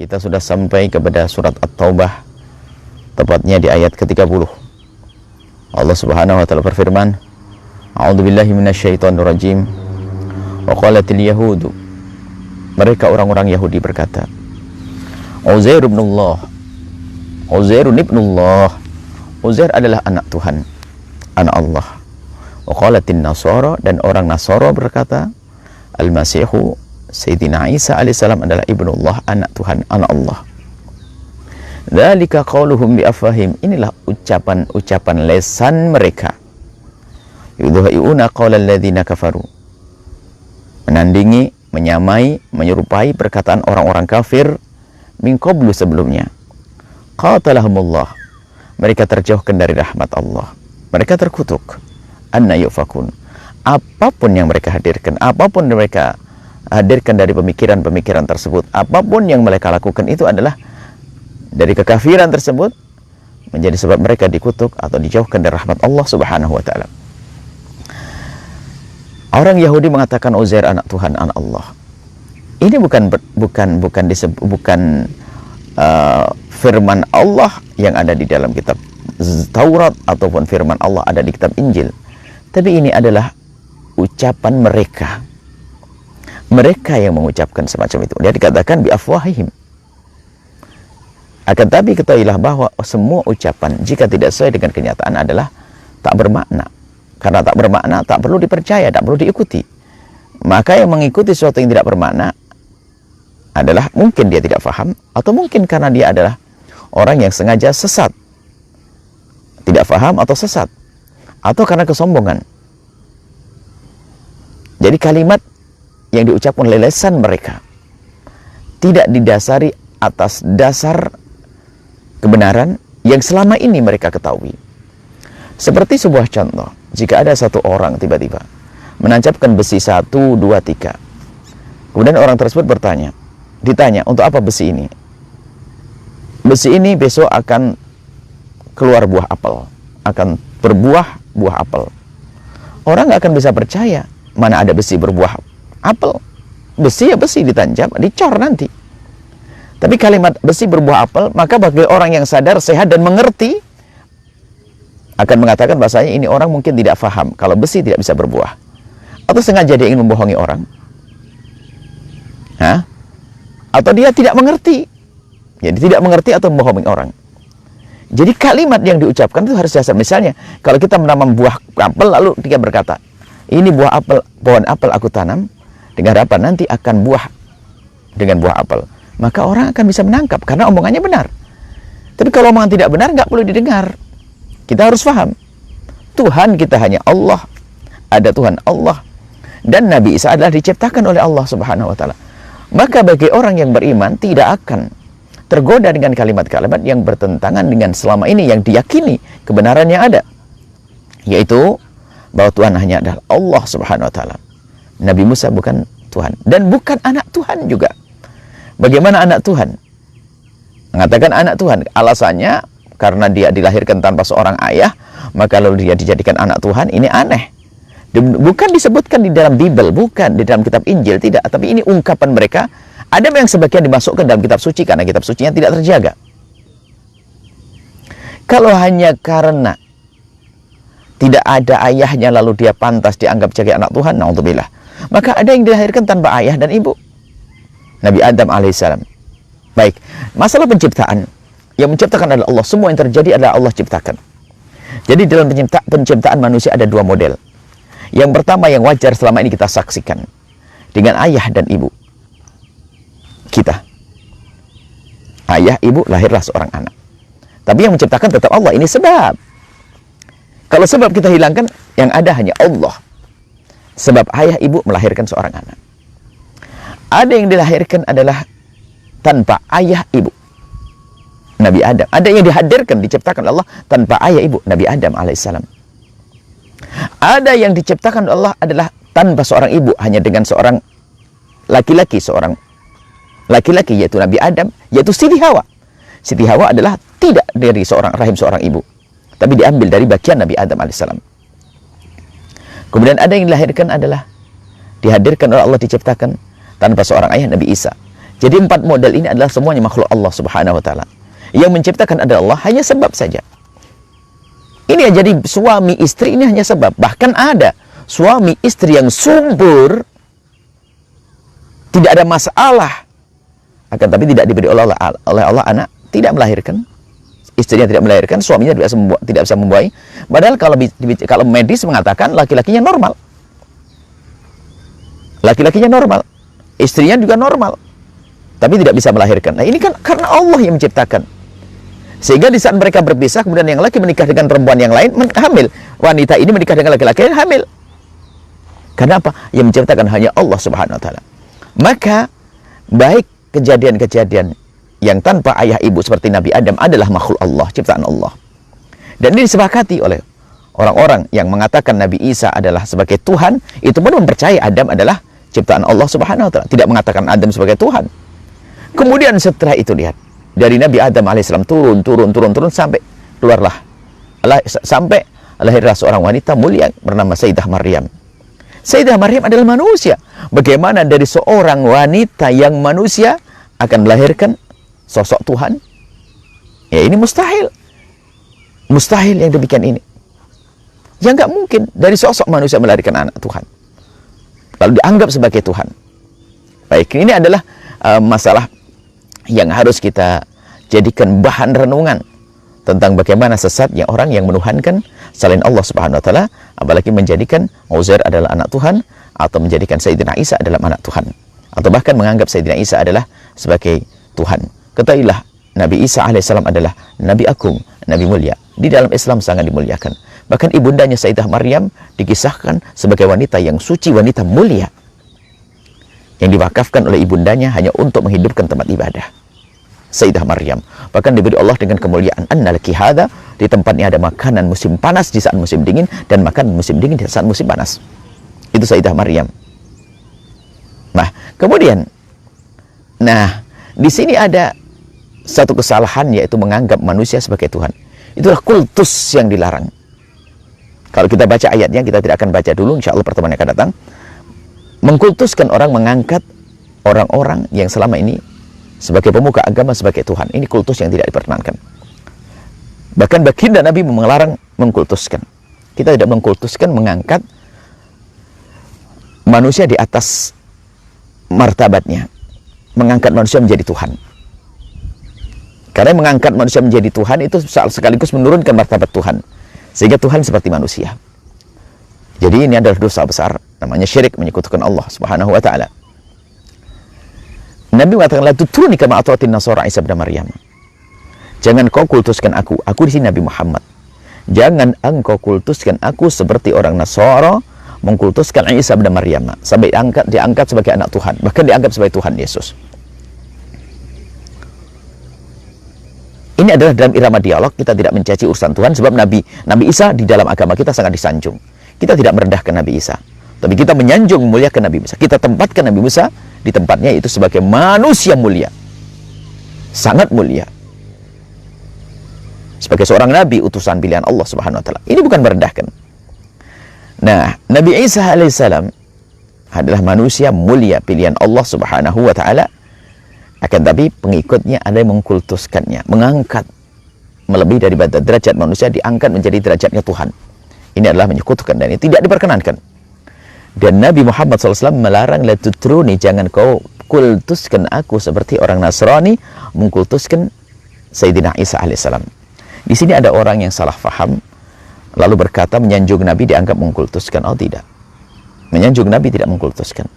Kita sudah sampai kepada surat At-Taubah, tepatnya di ayat ke-30. Allah Subhanahu wa taala berfirman, A'udzubillahi minasyaitonirrajim. Wa qalatil yahudu, mereka orang-orang Yahudi berkata, Uzair ibnullah, Uzairun ibnullah, Uzair adalah anak Tuhan, anak Allah. Wa qalatin nasara, dan orang Nasara berkata, Al-Masihu, Sayyidina Isa alaihissalam adalah ibnullah, anak Tuhan, anak Allah. Dzalika qauluhum bi afwahim, inilah ucapan-ucapan lesan mereka. Yudha'iuna qaulal ladzina kafaru, menandingi, menyamai, menyerupai perkataan orang-orang kafir min qablu sebelumnya. Qatalahumullah, mereka terjauhkan dari rahmat Allah, mereka terkutuk. Anna yufakun, apapun yang mereka hadirkan, apapun yang mereka hadirkan dari pemikiran-pemikiran tersebut, apapun yang mereka lakukan itu adalah dari kekafiran tersebut, menjadi sebab mereka dikutuk atau dijauhkan dari rahmat Allah Subhanahu wa taala. Orang Yahudi mengatakan Uzair anak Tuhan, anak Allah. Ini bukan firman Allah yang ada di dalam kitab Taurat ataupun firman Allah ada di kitab Injil. Tapi ini adalah ucapan mereka. Mereka yang mengucapkan semacam itu. Dia dikatakan bi afwahihim. Akan tapi ketahuilah bahwa semua ucapan jika tidak sesuai dengan kenyataan adalah tak bermakna. Karena tak bermakna tak perlu dipercaya, tak perlu diikuti. Maka yang mengikuti sesuatu yang tidak bermakna adalah mungkin dia tidak paham, atau mungkin karena dia adalah orang yang sengaja sesat. Tidak paham atau sesat, atau karena kesombongan. Jadi kalimat yang diucapkan oleh lesan mereka tidak didasari atas dasar kebenaran yang selama ini mereka ketahui. Seperti sebuah contoh, jika ada satu orang tiba-tiba menancapkan besi 1, 2, 3. Kemudian orang tersebut ditanya, untuk apa besi ini? Besi ini besok akan keluar buah apel, akan berbuah buah apel. Orang nggak akan bisa percaya, mana ada besi berbuah apel. Besi ya besi, ditancap, dicor nanti. Tapi kalimat besi berbuah apel, maka bagi orang yang sadar, sehat dan mengerti, akan mengatakan bahasanya ini orang mungkin tidak paham kalau besi tidak bisa berbuah, atau sengaja dia ingin membohongi orang, atau dia tidak mengerti. Jadi tidak mengerti atau membohongi orang. Jadi kalimat yang diucapkan itu harus dasar. Misalnya kalau kita menanam buah apel, lalu dia berkata, ini buah apel, pohon apel aku tanam dengan harapan nanti akan buah dengan buah apel, maka orang akan bisa menangkap karena omongannya benar. Tapi kalau omongan tidak benar, nggak perlu didengar. Kita harus paham, Tuhan kita hanya Allah, ada Tuhan Allah, dan Nabi Isa adalah diciptakan oleh Allah Subhanahu wa taala. Maka bagi orang yang beriman tidak akan tergoda dengan kalimat-kalimat yang bertentangan dengan selama ini yang diyakini kebenaran yang ada, yaitu bahwa Tuhan hanya adalah Allah Subhanahu wa taala. Nabi Musa bukan Tuhan dan bukan anak Tuhan juga. Bagaimana anak Tuhan? Mengatakan anak Tuhan, alasannya karena dia dilahirkan tanpa seorang ayah, maka lalu dia dijadikan anak Tuhan. Ini aneh. Bukan disebutkan di dalam Bible, bukan di dalam kitab Injil, tidak. Tapi ini ungkapan mereka. Ada yang sebagian dimasukkan dalam kitab suci karena kitab sucinya tidak terjaga. Kalau hanya karena tidak ada ayahnya lalu dia pantas dianggap sebagai anak Tuhan, naudzubillah. Maka ada yang dilahirkan tanpa ayah dan ibu. Nabi Adam alaihissalam. Baik, masalah penciptaan. Yang menciptakan adalah Allah. Semua yang terjadi adalah Allah ciptakan. Jadi dalam penciptaan manusia ada dua model. Yang pertama yang wajar selama ini kita saksikan, dengan ayah dan ibu kita. Ayah, ibu, lahirlah seorang anak. Tapi yang menciptakan tetap Allah. Ini sebab. Kalau sebab kita hilangkan, yang ada hanya Allah. Sebab ayah, ibu melahirkan seorang anak. Ada yang dilahirkan adalah tanpa ayah, ibu. Nabi Adam. Ada yang dihadirkan, diciptakan Allah tanpa ayah, ibu. Nabi Adam alaihissalam. Ada yang diciptakan Allah adalah tanpa seorang ibu, hanya dengan seorang laki-laki, yaitu Nabi Adam, yaitu Siti Hawa. Siti Hawa adalah tidak dari seorang rahim seorang ibu, tapi diambil dari bagian Nabi Adam alaihissalam. Kemudian ada yang dilahirkan adalah dihadirkan oleh Allah, diciptakan tanpa seorang ayah, Nabi Isa. Jadi 4 model ini adalah semuanya makhluk Allah Subhanahu wa taala. Yang menciptakan adalah Allah, hanya sebab saja. Ini yang jadi suami istri ini hanya sebab. Bahkan ada suami istri yang subur, tidak ada masalah, akan tapi tidak diberi oleh Allah anak, tidak melahirkan, istrinya tidak melahirkan, suaminya tidak bisa membuahi. Padahal kalau medis mengatakan laki-lakinya normal, istrinya juga normal, tapi tidak bisa melahirkan. Nah, ini kan karena Allah yang menciptakan. Sehingga di saat mereka berpisah, kemudian yang laki menikah dengan perempuan yang lain, hamil. Wanita ini menikah dengan laki-laki yang hamil. Karena apa? Yang menciptakan hanya Allah Subhanahu wa taala. Maka baik kejadian-kejadian yang tanpa ayah ibu seperti Nabi Adam adalah makhluk Allah, ciptaan Allah. Dan ini disepakati oleh orang-orang yang mengatakan Nabi Isa adalah sebagai Tuhan, itu pun mempercayai Adam adalah ciptaan Allah Subhanahu wa taala, tidak mengatakan Adam sebagai Tuhan. Kemudian setelah itu lihat, dari Nabi Adam alaihissalam turun sampai keluarlah, sampai lahirlah seorang wanita mulia bernama Sayyidah Maryam. Sayyidah Maryam adalah manusia. Bagaimana dari seorang wanita yang manusia akan melahirkan sosok Tuhan? Ya, ini mustahil. Mustahil yang demikian ini. Ya nggak mungkin dari sosok manusia melahirkan anak Tuhan, lalu dianggap sebagai Tuhan. Baik, ini adalah masalah yang harus kita jadikan bahan renungan tentang bagaimana sesatnya orang yang menuhankan selain Allah Subhanahu wa taala, apalagi menjadikan Uzair adalah anak Tuhan, atau menjadikan Sayyidina Isa adalah anak Tuhan, atau bahkan menganggap Sayyidina Isa adalah sebagai Tuhan. Ketahuilah, Nabi Isa alaihissalam adalah Nabi agung, Nabi mulia. Di dalam Islam sangat dimuliakan. Bahkan ibundanya Sayyidah Maryam dikisahkan sebagai wanita yang suci, wanita mulia, yang diwakafkan oleh ibundanya hanya untuk menghidupkan tempat ibadah. Sayyidah Maryam bahkan diberi Allah dengan kemuliaan, annalaki hadza, di tempatnya ada makanan musim panas di saat musim dingin, dan makanan musim dingin di saat musim panas. Itu Sayyidah Maryam. Nah, kemudian di sini ada satu kesalahan, yaitu menganggap manusia sebagai Tuhan. Itulah kultus yang dilarang. Kalau kita baca ayatnya, kita tidak akan baca dulu, insya Allah pertemuan yang akan datang. Mengkultuskan orang, mengangkat orang-orang yang selama ini sebagai pemuka agama sebagai Tuhan. Ini kultus yang tidak diperkenankan. Bahkan baginda Nabi melarang mengkultuskan. Kita tidak mengkultuskan, mengangkat manusia di atas martabatnya, mengangkat manusia menjadi Tuhan. Karena mengangkat manusia menjadi Tuhan itu sekaligus menurunkan martabat Tuhan, sehingga Tuhan seperti manusia. Jadi ini adalah dosa besar, namanya syirik, menyekutukan Allah Subhanahu wa taala. Nabi mengatakan, la tutruni kama ata'atin nasara Isa bin Maryam. Jangan kau kultuskan aku di sini Nabi Muhammad. Jangan engkau kultuskan aku seperti orang Nasara mengkultuskan Isa bin Maryam, sampai diangkat sebagai anak Tuhan, bahkan dianggap sebagai Tuhan Yesus. Ini adalah dalam irama dialog, kita tidak mencaci urusan Tuhan, sebab Nabi Isa di dalam agama kita sangat disanjung. Kita tidak merendahkan Nabi Isa, tapi kita menyanjung, memuliakan Nabi Musa. Kita tempatkan Nabi Musa di tempatnya, itu sebagai manusia mulia, sangat mulia, sebagai seorang Nabi, utusan pilihan Allah Subhanahu wa taala. Ini bukan merendahkan. Nah, Nabi Isa alaihissalam adalah manusia mulia, pilihan Allah Subhanahu wa taala. Akan tapi pengikutnya ada yang mengkultuskannya, mengangkat melebihi dari derajat manusia, diangkat menjadi derajatnya Tuhan. Ini adalah menyekutukan, dan ini tidak diperkenankan. Dan Nabi Muhammad SAW melarang, la tutruni, jangan kau kultuskan aku seperti orang Nasrani mengkultuskan Sayyidina Isa alaihissalam. Di sini ada orang yang salah faham, lalu berkata menyanjung Nabi dianggap mengkultuskan. Oh tidak, menyanjung Nabi tidak mengkultuskan.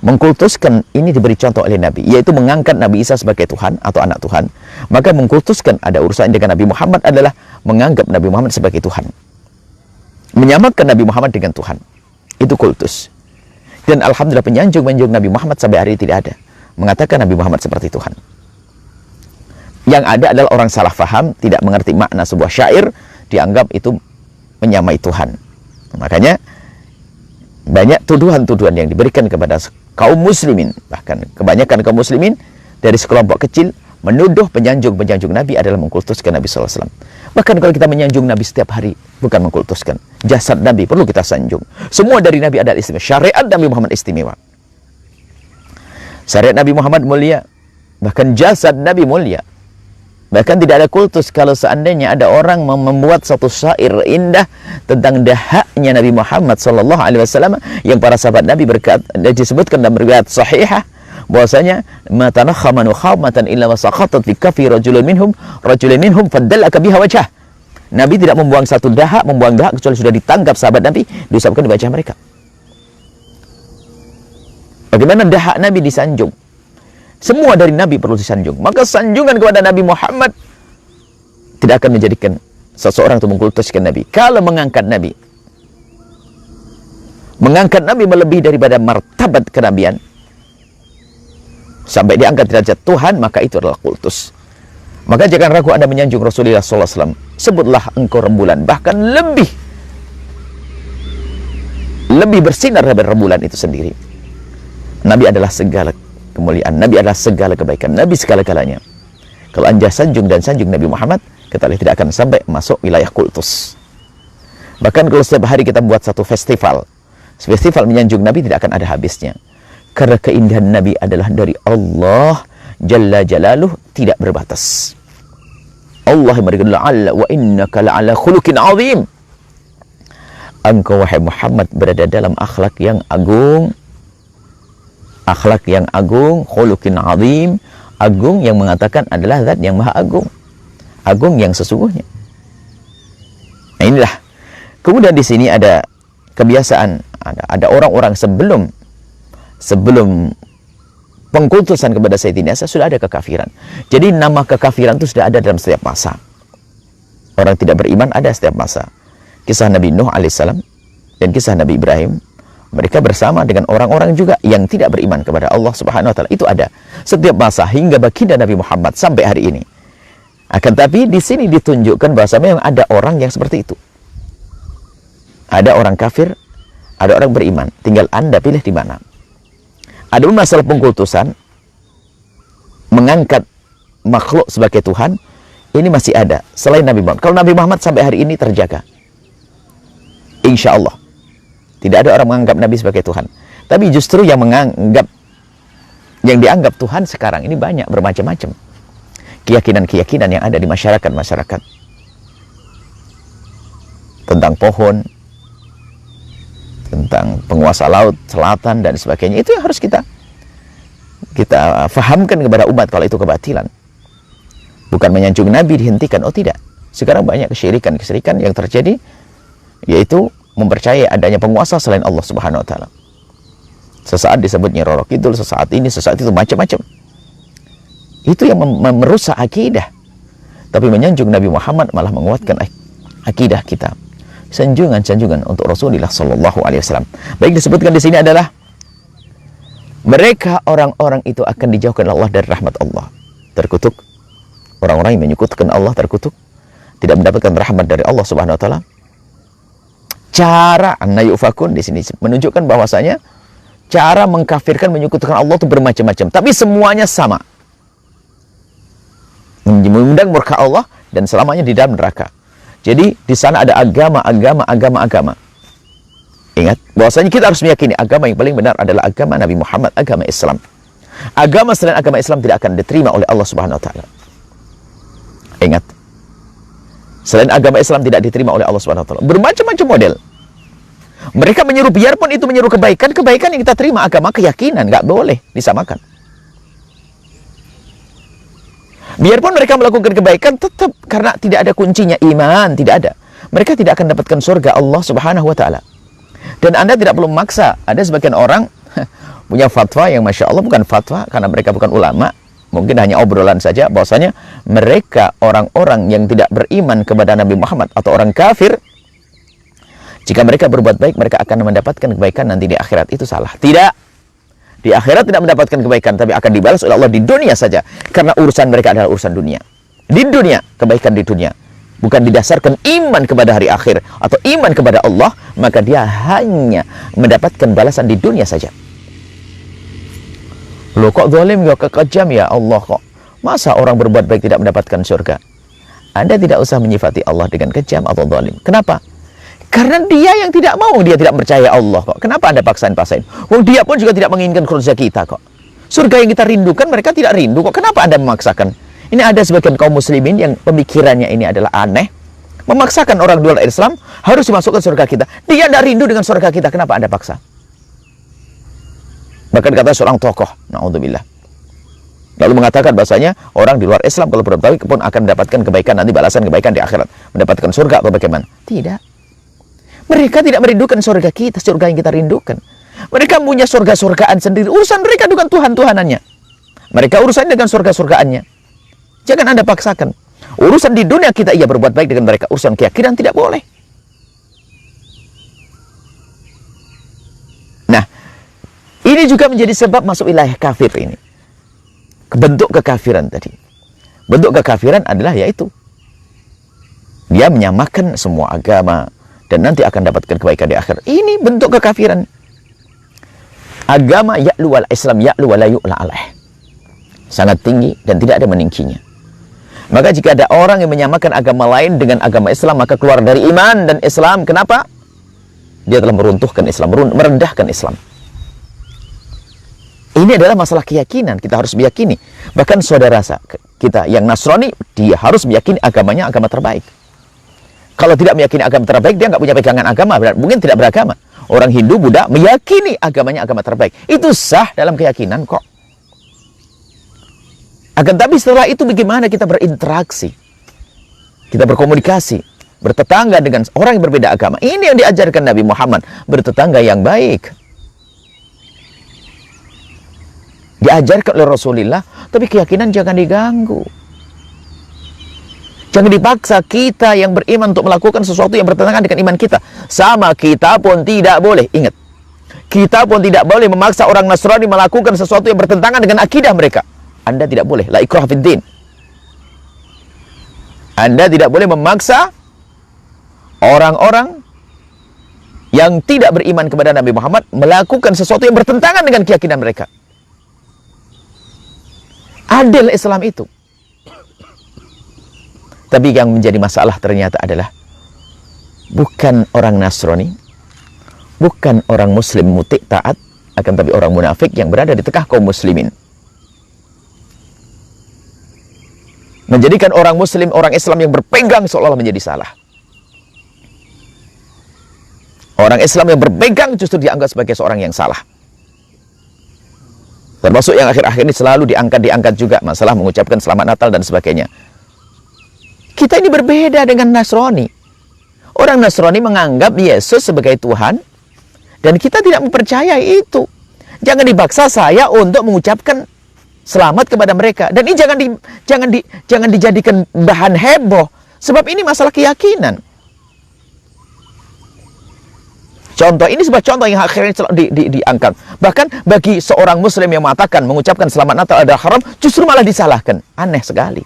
Mengkultuskan ini diberi contoh oleh Nabi, yaitu mengangkat Nabi Isa sebagai Tuhan atau anak Tuhan. Maka mengkultuskan ada urusan dengan Nabi Muhammad adalah menganggap Nabi Muhammad sebagai Tuhan, menyamakan Nabi Muhammad dengan Tuhan. Itu kultus. Dan alhamdulillah penyanjung Nabi Muhammad sampai hari ini tidak ada mengatakan Nabi Muhammad seperti Tuhan. Yang ada adalah orang salah faham, tidak mengerti makna sebuah syair, dianggap itu menyamai Tuhan. Makanya banyak tuduhan-tuduhan yang diberikan kepada kaum muslimin, bahkan kebanyakan kaum muslimin dari sekelompok kecil menuduh penyanjung Nabi adalah mengkultuskan Nabi SAW. Bahkan kalau kita menyanjung Nabi setiap hari, bukan mengkultuskan. Jasad Nabi perlu kita sanjung. Semua dari Nabi adalah istimewa. Syariat Nabi Muhammad istimewa. Syariat Nabi Muhammad mulia, Bahkan jasad Nabi mulia. Bahkan tidak ada kultus kalau seandainya ada orang membuat satu syair indah tentang dahaknya Nabi Muhammad sallallahu alaihi wasallam yang para sahabat Nabi berkata, disebutkan dalam riwayat sahihah bahwasanya ma tanakhama nukhamatan illa wasaqatat fi kafi rajulin minhum fadallaka biha wajhah. Nabi tidak membuang satu dahak, kecuali sudah ditangkap sahabat Nabi, diusapkan di wajah mereka. Bagaimana dahak Nabi disanjung? Semua dari Nabi perlu disanjung. Maka sanjungan kepada Nabi Muhammad tidak akan menjadikan seseorang itu mengkultuskan Nabi. Kalau mengangkat Nabi melebihi daripada martabat kenabian sampai diangkat derajat Tuhan, maka itu adalah kultus. Maka jangan ragu Anda menyanjung Rasulullah SAW. Sebutlah engkau rembulan, bahkan lebih bersinar daripada rembulan itu sendiri. Nabi adalah segala kemuliaan, Nabi adalah segala kebaikan, Nabi segala-galanya. Kalau Anda sanjung Nabi Muhammad, ketahui tidak akan sampai masuk wilayah kultus. Bahkan kalau setiap hari kita buat satu festival menyanjung Nabi, tidak akan ada habisnya. Karena keindahan Nabi adalah dari Allah Jalla Jalaluh, tidak berbatas. Allah memberikan wa innaka la'ala khuluqin azim. Engkau wahai Muhammad berada dalam akhlak yang agung, khuluqin azim, agung yang mengatakan adalah zat yang maha agung, agung yang sesungguhnya. Nah, inilah. Kemudian di sini ada kebiasaan, ada orang-orang sebelum pengkultusan kepada Sayyidina Isa sudah ada kekafiran. Jadi nama kekafiran itu sudah ada dalam setiap masa. Orang tidak beriman ada setiap masa. Kisah Nabi Nuh alaihissalam dan kisah Nabi Ibrahim, mereka bersama dengan orang-orang juga yang tidak beriman kepada Allah Subhanahu wa taala. Itu ada setiap masa hingga baginda Nabi Muhammad sampai hari ini. Akan tapi di sini ditunjukkan bahwa memang ada orang yang seperti itu. Ada orang kafir, ada orang beriman. Tinggal Anda pilih di mana. Ada masalah pengkultusan, mengangkat makhluk sebagai Tuhan, ini masih ada selain Nabi Muhammad. Kalau Nabi Muhammad sampai hari ini terjaga, insya Allah tidak ada orang menganggap Nabi sebagai Tuhan. Tapi justru yang dianggap Tuhan sekarang ini banyak, bermacam-macam keyakinan-keyakinan yang ada di masyarakat tentang pohon, tentang penguasa laut, selatan, dan sebagainya. Itu yang harus kita fahamkan kepada umat kalau itu kebatilan. Bukan menyanjung Nabi dihentikan, oh tidak. Sekarang banyak kesyirikan yang terjadi, yaitu mempercayai adanya penguasa selain Allah Subhanahu wa taala. Sesaat disebutnya Roro Kidul, sesaat ini, sesaat itu, macam-macam. Itu yang merusak akidah. Tapi menyanjung Nabi Muhammad malah menguatkan akidah kita. Sanjungan untuk Rasulullah Sallallahu Alaihi Wasallam. Baik, disebutkan di sini adalah mereka orang-orang itu akan dijauhkan Allah dari rahmat Allah, terkutuk. Orang-orang yang menyekutukan Allah terkutuk, tidak mendapatkan rahmat dari Allah Subhanahu Wa Taala. Cara an-nayufakun di sini menunjukkan bahwasanya cara mengkafirkan, menyekutukan Allah itu bermacam-macam, tapi semuanya sama, mengundang murka Allah dan selamanya di dalam neraka. Jadi di sana ada agama. Ingat bahwasanya kita harus meyakini agama yang paling benar adalah agama Nabi Muhammad, agama Islam. Agama selain agama Islam tidak akan diterima oleh Allah Subhanahu wa taala. Ingat. Selain agama Islam tidak diterima oleh Allah Subhanahu wa taala. Bermacam-macam model. Mereka menyeru, biarpun itu menyeru kebaikan yang kita terima, agama keyakinan nggak boleh disamakan. Biarpun mereka melakukan kebaikan, tetap karena tidak ada kuncinya iman, tidak ada. Mereka tidak akan dapatkan surga Allah Subhanahu wa taala. Dan Anda tidak perlu memaksa. Ada sebagian orang punya fatwa yang Masya Allah bukan fatwa, karena mereka bukan ulama. Mungkin hanya obrolan saja, bahwasanya mereka orang-orang yang tidak beriman kepada Nabi Muhammad atau orang kafir, jika mereka berbuat baik, mereka akan mendapatkan kebaikan nanti di akhirat. Itu salah. Tidak. Di akhirat tidak mendapatkan kebaikan, tapi akan dibalas oleh Allah di dunia saja. Karena urusan mereka adalah urusan dunia. Di dunia, kebaikan di dunia. Bukan didasarkan iman kepada hari akhir atau iman kepada Allah, maka dia hanya mendapatkan balasan di dunia saja. Loh kok zalim ya, kekejam ya Allah kok. Masa orang berbuat baik tidak mendapatkan surga? Anda tidak usah menyifati Allah dengan kejam atau zalim. Kenapa? Karena dia yang tidak mau, dia tidak percaya Allah kok. Kenapa Anda paksain? Dia pun juga tidak menginginkan surga kita kok. Surga yang kita rindukan, mereka tidak rindu kok. Kenapa Anda memaksakan? Ini ada sebagian kaum muslimin yang pemikirannya ini adalah aneh. Memaksakan orang luar Islam harus dimasukkan surga kita. Dia tidak rindu dengan surga kita. Kenapa Anda paksa? Bahkan kata seorang tokoh, na'udzubillah, lalu mengatakan bahasanya orang di luar Islam kalau bertauhid pun akan mendapatkan kebaikan, nanti balasan kebaikan di akhirat, mendapatkan surga atau bagaimana? Tidak. Mereka tidak merindukan surga kita, surga yang kita rindukan. Mereka punya surga-surgaan sendiri. Urusan mereka dengan Tuhan-Tuhanannya. Mereka urusan dengan surga-surgaannya. Jangan Anda paksakan. Urusan di dunia kita ia berbuat baik dengan mereka. Urusan keyakinan tidak boleh. Nah, ini juga menjadi sebab masuk wilayah kafir ini. Bentuk kekafiran tadi. Bentuk kekafiran adalah yaitu dia menyamakan semua agama dan nanti akan dapatkan kebaikan di akhir. Ini bentuk kekafiran. Agama ya'lu wal Islam ya'lu wa la yu'la alaih. Sangat tinggi dan tidak ada meningginya. Maka jika ada orang yang menyamakan agama lain dengan agama Islam, maka keluar dari iman dan Islam. Kenapa? Dia telah meruntuhkan Islam, merendahkan Islam. Ini adalah masalah keyakinan. Kita harus meyakini. Bahkan saudara kita yang Nasrani, dia harus meyakini agamanya agama terbaik. Kalau tidak meyakini agama terbaik, dia nggak punya pegangan agama, mungkin tidak beragama. Orang Hindu, Buddha meyakini agamanya agama terbaik. Itu sah dalam keyakinan kok. Akan tapi setelah itu bagaimana kita berinteraksi, kita berkomunikasi, bertetangga dengan orang yang berbeda agama. Ini yang diajarkan Nabi Muhammad, bertetangga yang baik. Diajarkan oleh Rasulullah, tapi keyakinan jangan diganggu. Jangan dipaksa kita yang beriman untuk melakukan sesuatu yang bertentangan dengan iman kita. Sama kita pun tidak boleh. Ingat, kita pun tidak boleh memaksa orang Nasrani melakukan sesuatu yang bertentangan dengan akidah mereka. Anda tidak boleh. La ikrah fid din. Anda tidak boleh memaksa orang-orang yang tidak beriman kepada Nabi Muhammad melakukan sesuatu yang bertentangan dengan keyakinan mereka. Adil Islam itu. Tapi yang menjadi masalah ternyata adalah bukan orang Nasrani, bukan orang Muslim muti taat, akan tapi orang munafik yang berada di tengah kaum muslimin. Menjadikan orang Muslim, orang Islam yang berpegang seolah-olah menjadi salah. Orang Islam yang berpegang justru dianggap sebagai seorang yang salah. Termasuk yang akhir-akhir ini selalu diangkat juga masalah mengucapkan selamat Natal dan sebagainya. Kita ini berbeda dengan Nasrani. Orang Nasrani menganggap Yesus sebagai Tuhan dan kita tidak mempercayai itu. Jangan dipaksa saya untuk mengucapkan selamat kepada mereka. Dan ini jangan dijadikan bahan heboh, sebab ini masalah keyakinan. Contoh ini sebuah contoh yang akhirnya diangkat. Bahkan bagi seorang Muslim yang mengatakan mengucapkan selamat Natal adalah haram, justru malah disalahkan. Aneh sekali.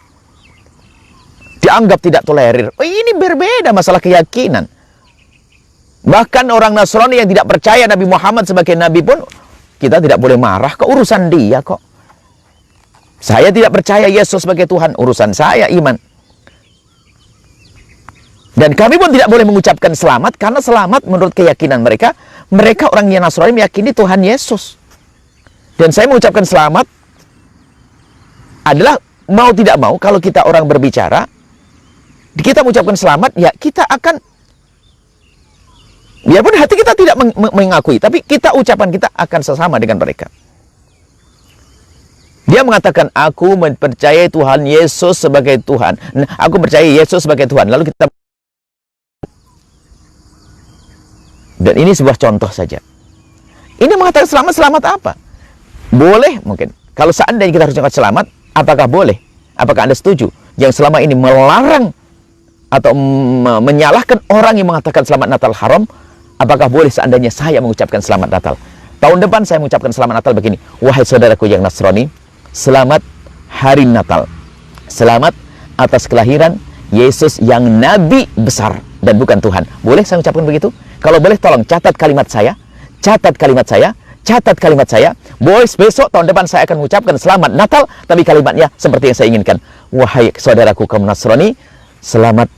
Dianggap tidak tolerir. Oh, ini berbeda masalah keyakinan. Bahkan orang Nasrani yang tidak percaya Nabi Muhammad sebagai Nabi pun, kita tidak boleh marah ke urusan dia kok. Saya tidak percaya Yesus sebagai Tuhan, urusan saya iman. Dan kami pun tidak boleh mengucapkan selamat, karena selamat menurut keyakinan mereka, mereka orang yang Nasrani meyakini Tuhan Yesus. Dan saya mengucapkan selamat adalah mau tidak mau, kalau kita orang berbicara, kita mengucapkan selamat, ya kita akan, biarpun hati kita tidak mengakui, tapi ucapan kita akan sesama dengan mereka. Dia mengatakan, aku mempercayai Tuhan Yesus sebagai Tuhan. Nah, aku percaya Yesus sebagai Tuhan. Lalu kita, dan ini sebuah contoh saja. Ini mengatakan selamat apa? Boleh mungkin. Kalau seandainya kita harus mengucapkan selamat, apakah boleh? Apakah Anda setuju? Yang selama ini melarang atau menyalahkan orang yang mengatakan selamat Natal haram, apakah boleh seandainya saya mengucapkan selamat Natal? Tahun depan saya mengucapkan selamat Natal begini, wahai saudaraku yang Nasrani, selamat hari Natal, selamat atas kelahiran Yesus yang Nabi besar dan bukan Tuhan. Boleh saya ucapkan begitu? Kalau boleh tolong catat kalimat saya, catat kalimat saya, catat kalimat saya. Boys, besok tahun depan saya akan mengucapkan selamat Natal, tapi kalimatnya seperti yang saya inginkan. Wahai saudaraku kaum Nasrani, selamat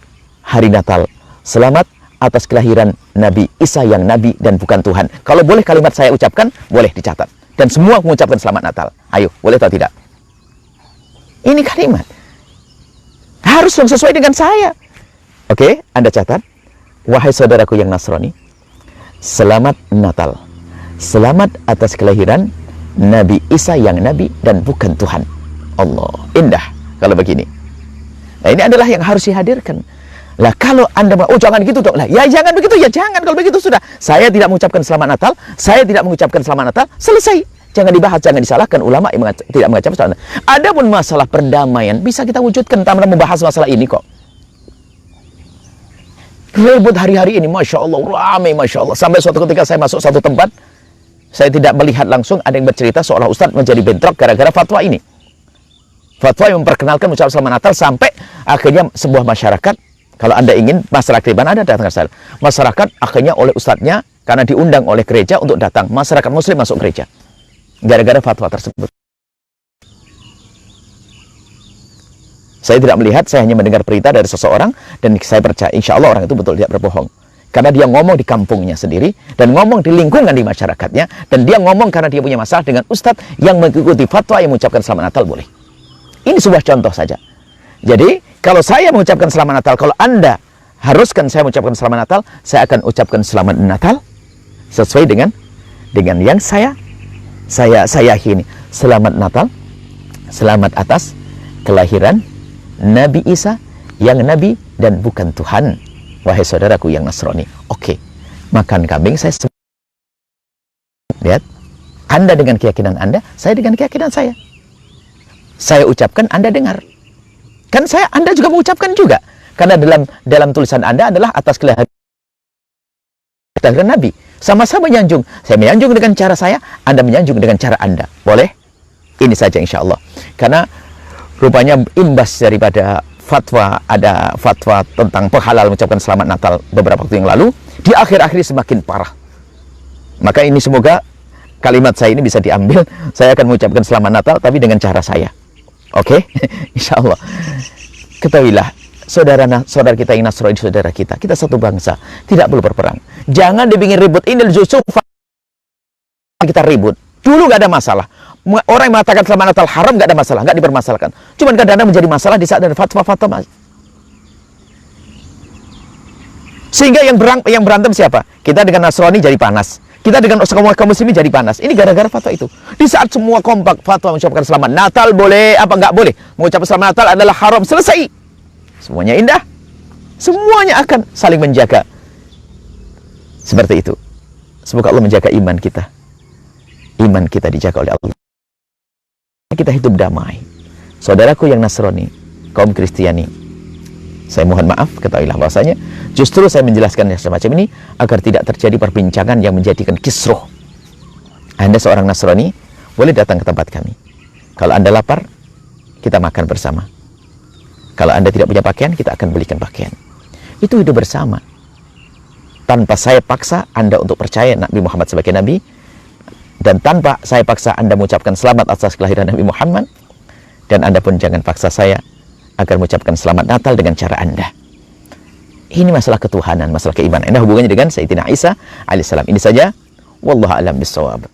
hari Natal, selamat atas kelahiran Nabi Isa yang Nabi dan bukan Tuhan. Kalau boleh kalimat saya ucapkan, boleh dicatat. dan semua mengucapkan selamat Natal. Ayo, boleh atau tidak? Ini kalimat harus dong sesuai dengan saya. Oke, Anda catat. Wahai saudaraku yang Nasrani, selamat Natal. Selamat atas kelahiran Nabi Isa yang Nabi dan bukan Tuhan. Allah, indah kalau begini. Nah, ini adalah yang harus dihadirkan. Lah kalau Anda oh jangan gitu dong. Lah ya jangan begitu, ya jangan. Kalau begitu sudah. Saya tidak mengucapkan selamat Natal, saya tidak mengucapkan selamat Natal, selesai. Jangan dibahas, jangan disalahkan ulama yang tidak mengucapkan selamat Natal. Adapun masalah perdamaian bisa kita wujudkan tanpa membahas masalah ini kok. Ribut hari-hari ini, Masya Allah, ramai Masya Allah. Sampai suatu ketika saya masuk satu tempat, saya tidak melihat langsung, ada yang bercerita seolah Ustadz menjadi bentrok gara-gara fatwa ini. Fatwa yang memperkenalkan ucapan selamat Natal sampai akhirnya sebuah masyarakat, kalau Anda ingin masalah keriban Anda datang ke sana. Masyarakat akhirnya oleh ustadznya, karena diundang oleh gereja untuk datang, masyarakat muslim masuk gereja. Gara-gara fatwa tersebut. Saya tidak melihat, saya hanya mendengar berita dari seseorang, dan saya percaya insya Allah orang itu betul tidak berbohong. Karena dia ngomong di kampungnya sendiri, dan ngomong di lingkungan di masyarakatnya, dan dia ngomong karena dia punya masalah dengan ustadz yang mengikuti fatwa yang mengucapkan selamat Natal boleh. Ini sebuah contoh saja. Jadi, kalau saya mengucapkan selamat Natal, kalau Anda haruskan saya mengucapkan selamat Natal, saya akan ucapkan selamat Natal sesuai dengan yang saya yakini. Selamat Natal, selamat atas kelahiran Nabi Isa yang Nabi dan bukan Tuhan. Wahai saudaraku yang Nasrani. Oke, makan kambing saya lihat. Anda dengan keyakinan Anda, saya dengan keyakinan saya. Saya ucapkan, Anda dengar. Kan Anda juga mengucapkan juga. Karena dalam tulisan Anda adalah atas kelahiran Nabi. Sama-sama menyanjung. Saya menyanjung dengan cara saya, Anda menyanjung dengan cara Anda. Boleh? Ini saja insya Allah. Karena rupanya imbas daripada fatwa, ada fatwa tentang penghalal mengucapkan selamat Natal beberapa waktu yang lalu, di akhir-akhir semakin parah. Maka ini semoga kalimat saya ini bisa diambil. Saya akan mengucapkan selamat Natal tapi dengan cara saya. Oke? Insya Allah. Ketahuilah, saudara kita yang Nasrani, saudara kita satu bangsa, tidak perlu berperang. Jangan dibikin ribut. Ini justru kita ribut. Dulu nggak ada masalah. Orang yang mengatakan selamat Natal haram nggak ada masalah, nggak dipermasalahkan. Cuman kadang-kadang menjadi masalah di saat ada fatwa-fatwa. Sehingga yang berantem siapa? Kita dengan Nasrani jadi panas. Kita dengan kaum muslimin jadi panas. Ini gara-gara fatwa itu. Di saat semua kompak fatwa mengucapkan selamat Natal boleh, apa nggak boleh. Mengucapkan selamat Natal adalah haram. Selesai. Semuanya indah. Semuanya akan saling menjaga. Seperti itu. Semoga Allah menjaga iman kita. Iman kita dijaga oleh Allah. Kita hidup damai. Saudaraku yang Nasrani, kaum Kristiani, saya mohon maaf, ketahuilah bahwasanya justru saya menjelaskan yang semacam ini agar tidak terjadi perbincangan yang menjadikan kisruh. Anda seorang Nasrani, boleh datang ke tempat kami. Kalau Anda lapar, kita makan bersama. Kalau Anda tidak punya pakaian, kita akan belikan pakaian. Itu hidup bersama. Tanpa saya paksa Anda untuk percaya Nabi Muhammad sebagai Nabi, dan tanpa saya paksa Anda mengucapkan selamat atas kelahiran Nabi Muhammad, dan Anda pun jangan paksa saya agar mengucapkan selamat Natal dengan cara Anda. Ini masalah ketuhanan, masalah keimanan. Ini hubungannya dengan Sayyidina Isa alaihissalam. Ini saja. Wallahu a'lam bishawab.